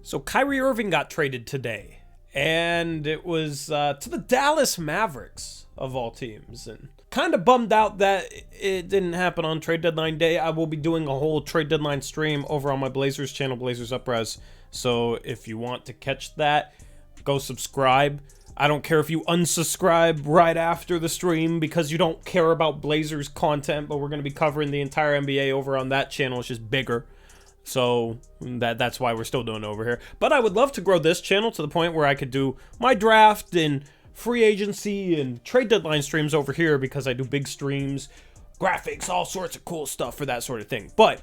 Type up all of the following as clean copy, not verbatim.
So Kyrie Irving got traded today, and it was to the Dallas Mavericks, of all teams. And kind of bummed out that it didn't happen on trade deadline day. I will be doing a whole trade deadline stream over on my Blazers channel, Blazers Upres. So if you want to catch that, go subscribe. I don't care if you unsubscribe right after the stream because you don't care about Blazers content, but we're going to be covering the entire NBA over on that channel. It's just bigger. So that's why we're still doing it over here. But I would love to grow this channel to the point where I could do my draft and free agency and trade deadline streams over here because I do big streams, graphics, all sorts of cool stuff for that sort of thing. But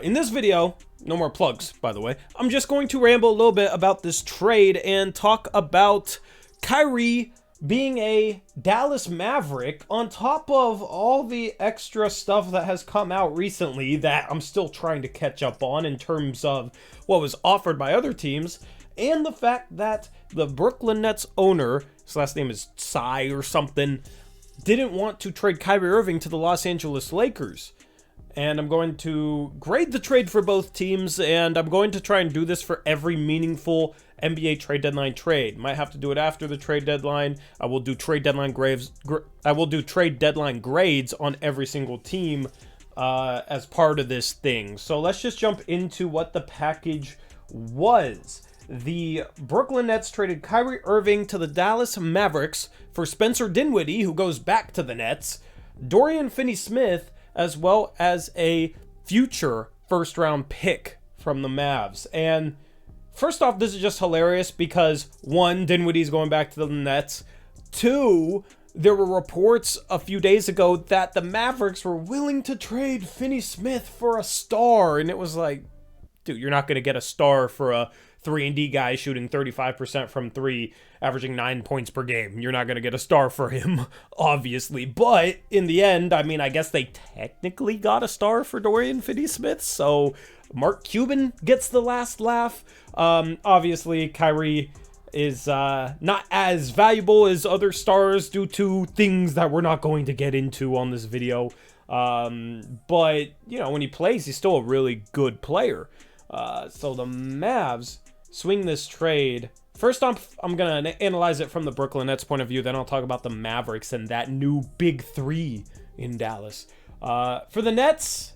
in this video, no more plugs, by the way, I'm just going to ramble a little bit about this trade and talk about Kyrie being a Dallas Maverick on top of all the extra stuff that has come out recently that I'm still trying to catch up on in terms of what was offered by other teams, and the fact that the Brooklyn Nets owner, his last name is Tsai or something, didn't want to trade Kyrie Irving to the Los Angeles Lakers. And I'm going to grade the trade for both teams, and I'm going to try and do this for every meaningful NBA trade deadline trade. Might have to do it after the trade deadline. I will do trade deadline grades. I will do trade deadline grades on every single team as part of this thing. So let's just jump into what the package was. The Brooklyn Nets traded Kyrie Irving to the Dallas Mavericks for Spencer Dinwiddie, who goes back to the Nets, Dorian Finney-Smith, as well as a future first-round pick from the Mavs. And first off, this is just hilarious because, one, Dinwiddie's going back to the Nets. Two, there were reports a few days ago that the Mavericks were willing to trade Finney-Smith for a star. And it was like, dude, you're not going to get a star for a 3-and-D guy shooting 35% from three, averaging 9 points per game. You're not going to get a star for him, obviously. But in the end, I mean, I guess they technically got a star for Dorian Finney-Smith, so Mark Cuban gets the last laugh. Obviously, Kyrie is not as valuable as other stars due to things that we're not going to get into on this video. But, you know, when he plays, he's still a really good player. So the Mavs swing this trade. First off, I'm going to analyze it from the Brooklyn Nets point of view. Then I'll talk about the Mavericks and that new big three in Dallas. For the Nets,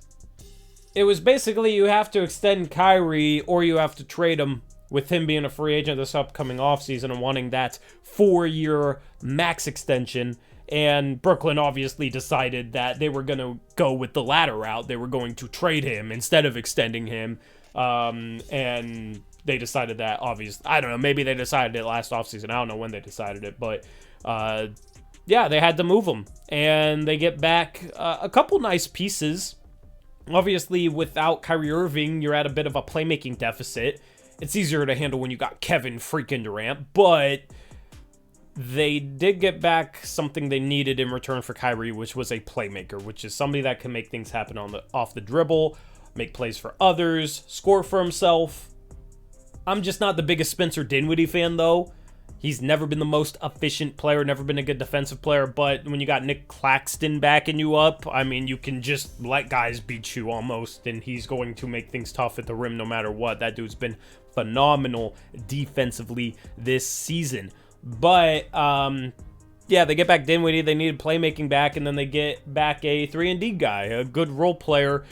it was basically you have to extend Kyrie or you have to trade him, with him being a free agent this upcoming offseason and wanting that 4-year max extension. And Brooklyn obviously decided that they were going to go with the latter route. They were going to trade him instead of extending him. And they decided that, obviously, I don't know, maybe they decided it last offseason. I don't know when they decided it, but yeah, they had to move him. And they get back a couple nice pieces. Obviously, without Kyrie Irving, you're at a bit of a playmaking deficit. It's easier to handle when you got Kevin freaking Durant, but they did get back something they needed in return for Kyrie, which was a playmaker, which is somebody that can make things happen off the dribble, make plays for others, score for himself. I'm just not the biggest Spencer Dinwiddie fan, though. He's never been the most efficient player, never been a good defensive player, but when you got Nick Claxton backing you up, I mean, you can just let guys beat you almost, and he's going to make things tough at the rim no matter what. That dude's been phenomenal defensively this season. But, yeah, they get back Dinwiddie, they needed playmaking back, and then they get back a 3-and-D guy, a good role player.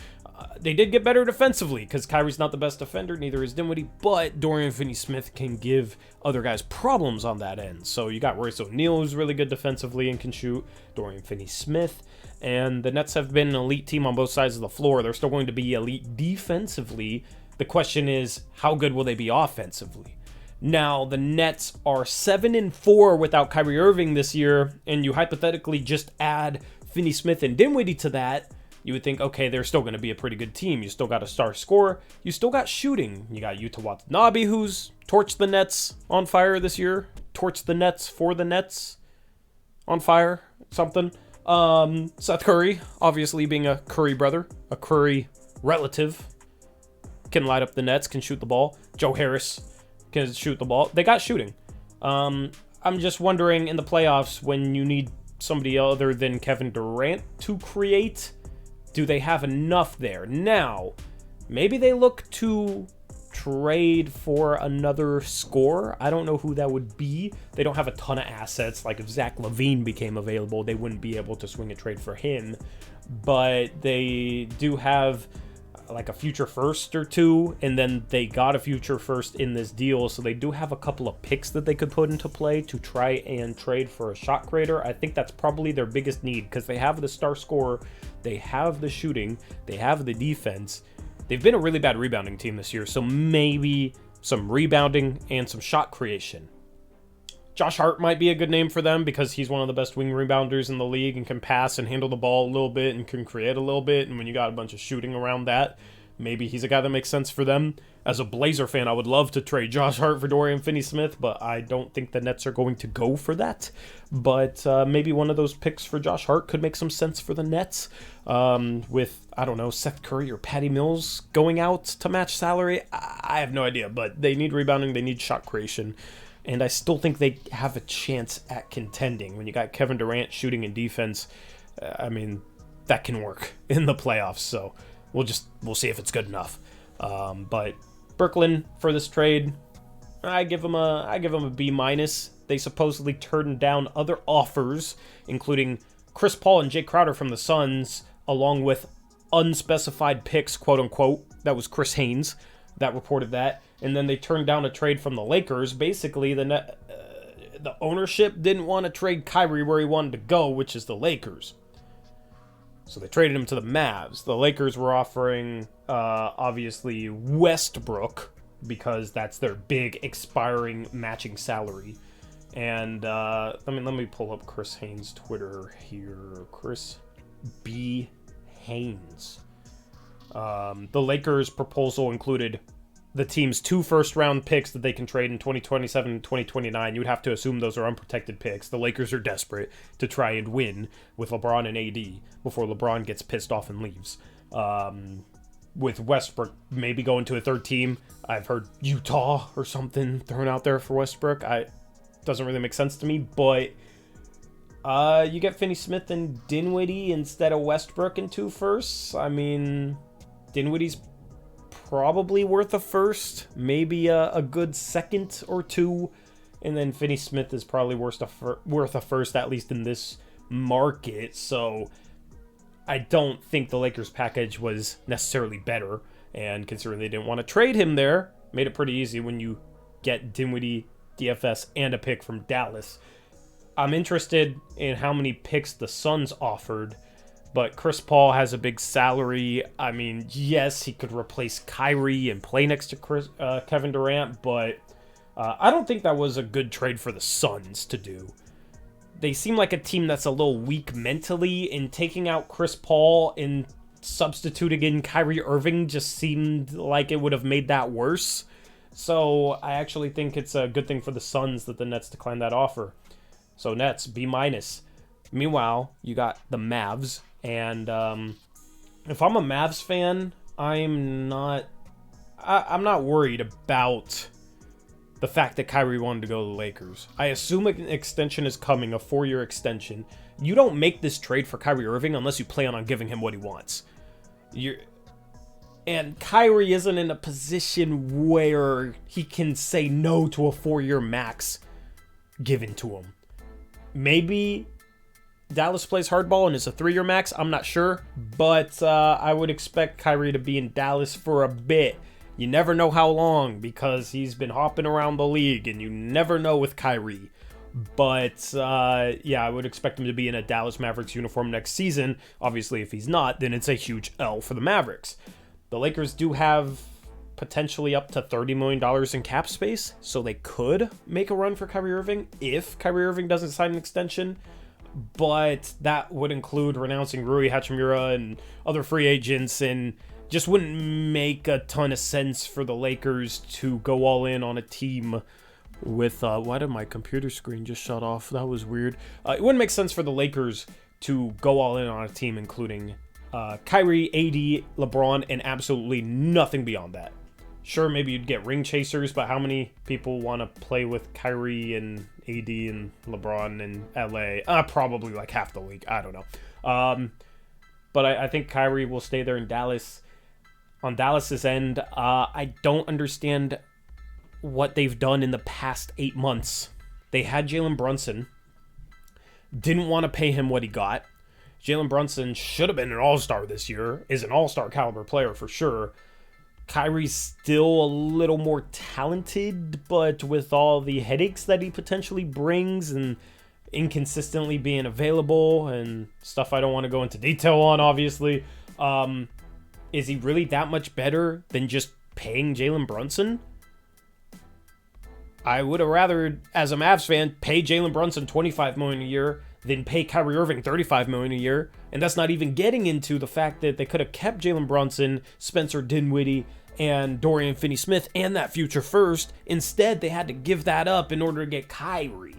They did get better defensively because Kyrie's not the best defender, neither is Dinwiddie, but Dorian Finney-Smith can give other guys problems on that end. So you got Royce O'Neal, who's really good defensively and can shoot, Dorian Finney-Smith, and the Nets have been an elite team on both sides of the floor. They're still going to be elite defensively. The question is, how good will they be offensively? Now, the Nets are 7-4 without Kyrie Irving this year, and you hypothetically just add Finney-Smith and Dinwiddie to that, you would think, okay, they're still going to be a pretty good team. You still got a star scorer. You still got shooting. You got Yuta Watanabe, who's torched the Nets on fire this year. Torched the Nets for the Nets on fire, something. Seth Curry, obviously being a Curry brother, a Curry relative, can light up the Nets, can shoot the ball. Joe Harris can shoot the ball. They got shooting. I'm just wondering, in the playoffs, when you need somebody other than Kevin Durant to create, do they have enough there? Now, maybe they look to trade for another scorer. I don't know who that would be. They don't have a ton of assets. Like if Zach LaVine became available, they wouldn't be able to swing a trade for him. But they do have like a future first or two, and then they got a future first in this deal, so they do have a couple of picks that they could put into play to try and trade for a shot creator. I think that's probably their biggest need, because they have the star scorer, they have the shooting, they have the defense. They've been a really bad rebounding team this year, so maybe some rebounding and some shot creation. Josh Hart might be a good name for them because he's one of the best wing rebounders in the league and can pass and handle the ball a little bit and can create a little bit. And when you got a bunch of shooting around that, maybe he's a guy that makes sense for them. As a Blazer fan, I would love to trade Josh Hart for Dorian Finney-Smith, but I don't think the Nets are going to go for that. But maybe one of those picks for Josh Hart could make some sense for the Nets with, I don't know, Seth Curry or Patty Mills going out to match salary. I have no idea, but they need rebounding, they need shot creation. And I still think they have a chance at contending. When you got Kevin Durant shooting and defense, I mean, that can work in the playoffs. So we'll see if it's good enough. But Brooklyn for this trade, I give them a B-. They supposedly turned down other offers, including Chris Paul and Jay Crowder from the Suns, along with unspecified picks, quote unquote. That was Chris Haynes that reported that. And then they turned down a trade from the Lakers. Basically, the ownership didn't want to trade Kyrie where he wanted to go, which is the Lakers. So they traded him to the Mavs. The Lakers were offering, obviously, Westbrook, because that's their big expiring matching salary. And let me pull up Chris Haynes' Twitter here. Chris B. Haynes. The Lakers' proposal included the team's 2 first-round picks that they can trade in 2027 and 2029. You would have to assume those are unprotected picks. The Lakers are desperate to try and win with LeBron and AD before LeBron gets pissed off and leaves. With Westbrook maybe going to a third team. I've heard Utah or something thrown out there for Westbrook. Doesn't really make sense to me, but you get Finney-Smith and Dinwiddie instead of Westbrook in 2 firsts. I mean, Dinwiddie's probably worth a first, maybe a good second or 2, and then Finney-Smith is probably worth a first, at least in this market. So I don't think the Lakers package was necessarily better, and considering they didn't want to trade him there, made it pretty easy when you get Dinwiddie, DFS, and a pick from Dallas. I'm interested in how many picks the Suns offered, but Chris Paul has a big salary. I mean, yes, he could replace Kyrie and play next to Kevin Durant, but I don't think that was a good trade for the Suns to do. They seem like a team that's a little weak mentally, and taking out Chris Paul and substituting in Kyrie Irving just seemed like it would have made that worse. So I actually think it's a good thing for the Suns that the Nets declined that offer. So Nets, B-. Meanwhile, you got the Mavs. And if I'm a Mavs fan, I'm not worried about the fact that Kyrie wanted to go to the Lakers. I assume an extension is coming, a 4-year extension. You don't make this trade for Kyrie Irving unless you plan on giving him what he wants. And Kyrie isn't in a position where he can say no to a 4-year max given to him. Maybe Dallas plays hardball and it's a 3-year max. I'm not sure, but I would expect Kyrie to be in Dallas for a bit. You never know how long, because he's been hopping around the league, and you never know with Kyrie. But yeah, I would expect him to be in a Dallas Mavericks uniform next season. Obviously, if he's not, then it's a huge L for the Mavericks. The Lakers do have potentially up to $30 million in cap space, so they could make a run for Kyrie Irving if Kyrie Irving doesn't sign an extension. But that would include renouncing Rui Hachimura and other free agents, and just wouldn't make a ton of sense for the Lakers to go all in on a team with... why did my computer screen just shut off? That was weird. It wouldn't make sense for the Lakers to go all in on a team including Kyrie, AD, LeBron, and absolutely nothing beyond that. Sure, maybe you'd get ring chasers, but how many people want to play with Kyrie and AD and LeBron in LA? Probably like half the league. I don't know. But I think Kyrie will stay there in Dallas. on Dallas's end, I don't understand what they've done in the past 8 months. They had Jalen Brunson, didn't want to pay him what he got. Jalen Brunson should have been an all-star this year, is an all-star caliber player for sure. Kyrie's still a little more talented, but with all the headaches that he potentially brings and inconsistently being available and stuff I don't want to go into detail on, obviously, is he really that much better than just paying Jalen Brunson? I would have rather, as a Mavs fan, pay Jalen Brunson $25 million a year than pay Kyrie Irving $35 million a year. And that's not even getting into the fact that they could have kept Jalen Brunson, Spencer Dinwiddie, and Dorian Finney-Smith, and that future first. Instead, they had to give that up in order to get Kyrie.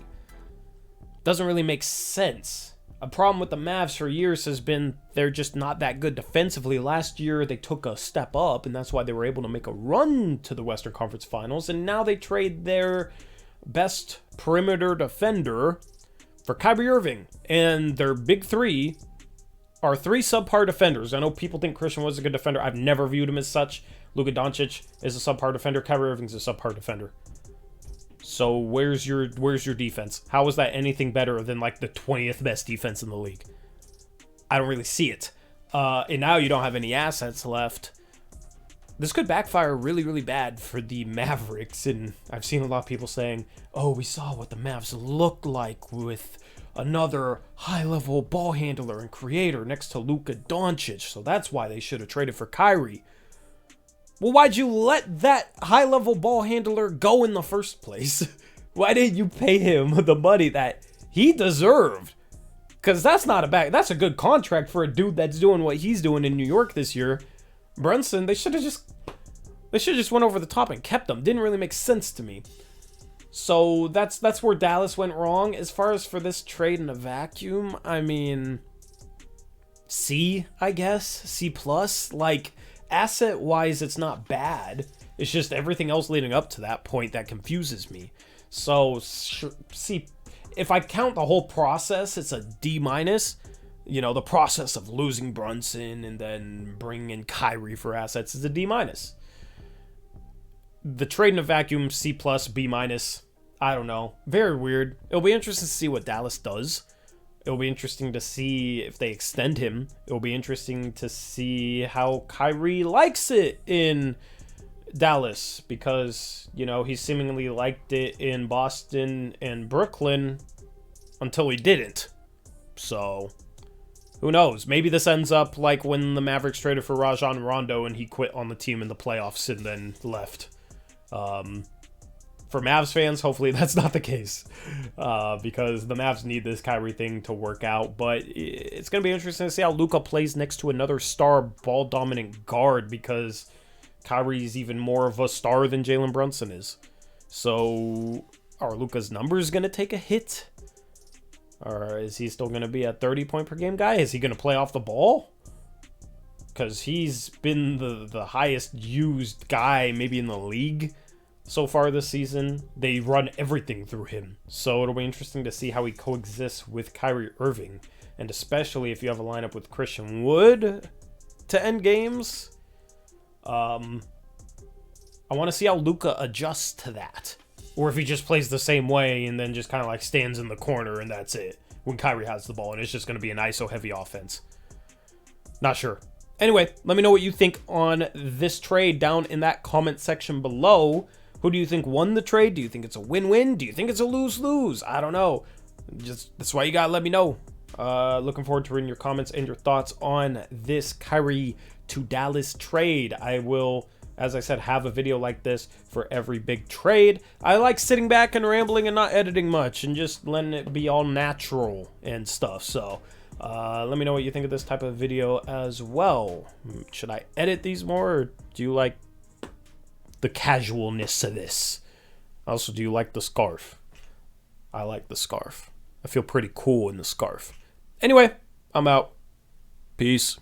Doesn't really make sense. A problem with the Mavs for years has been they're just not that good defensively. Last year, they took a step up, and that's why they were able to make a run to the Western Conference Finals. And now they trade their best perimeter defender for Kyrie Irving. And their big three are three subpar defenders. I know people think Christian was a good defender. I've never viewed him as such. Luka Doncic is a subpar defender. Kyrie Irving's a subpar defender. So where's your defense? How is that anything better than like the 20th best defense in the league? I don't really see it. And now you don't have any assets left. This could backfire really, really bad for the Mavericks. And I've seen a lot of people saying, oh, we saw what the Mavs look like with another high-level ball handler and creator next to Luka Doncic. So that's why they should have traded for Kyrie. Well, why'd you let that high-level ball handler go in the first place? Why didn't you pay him the money that he deserved? Because that's a good contract for a dude that's doing what he's doing in New York this year. Brunson, they should have just went over the top and kept him. Didn't really make sense to me. So that's where Dallas went wrong. As far as for this trade in a vacuum, I mean, C, I guess, C+. Like, asset-wise, it's not bad. It's just everything else leading up to that point that confuses me. So, C, if I count the whole process, it's a D-. You know, the process of losing Brunson and then bringing in Kyrie for assets is a D-. The trade in a vacuum, C+, B-. I don't know. Very weird. It'll be interesting to see what Dallas does. It'll be interesting to see if they extend him. It'll be interesting to see how Kyrie likes it in Dallas because, you know, he seemingly liked it in Boston and Brooklyn until he didn't. So, who knows? Maybe this ends up like when the Mavericks traded for Rajon Rondo and he quit on the team in the playoffs and then left. For Mavs fans, hopefully that's not the case because the Mavs need this Kyrie thing to work out. But it's going to be interesting to see how Luka plays next to another star ball-dominant guard because Kyrie's even more of a star than Jalen Brunson is. So are Luka's numbers going to take a hit? Or is he still going to be a 30-point-per-game guy? Is he going to play off the ball? Because he's been the highest used guy maybe in the league so far this season. They run everything through him. So it'll be interesting to see how he coexists with Kyrie Irving. And especially if you have a lineup with Christian Wood to end games. I want to see how Luka adjusts to that. Or if he just plays the same way and then just kind of like stands in the corner and that's it. When Kyrie has the ball and it's just going to be an ISO-heavy offense. Not sure. Anyway, let me know what you think on this trade down in that comment section below. Who do you think won the trade? Do you think it's a win-win? Do you think it's a lose-lose? I don't know. That's why you gotta let me know. Looking forward to reading your comments and your thoughts on this Kyrie to Dallas trade. I will, as I said, have a video like this for every big trade. I like sitting back and rambling and not editing much and just letting it be all natural and stuff. So let me know what you think of this type of video as well. Should I edit these more, or do you like the casualness of this? Also, do you like the scarf? I like the scarf. I feel pretty cool in the scarf. Anyway, I'm out. Peace.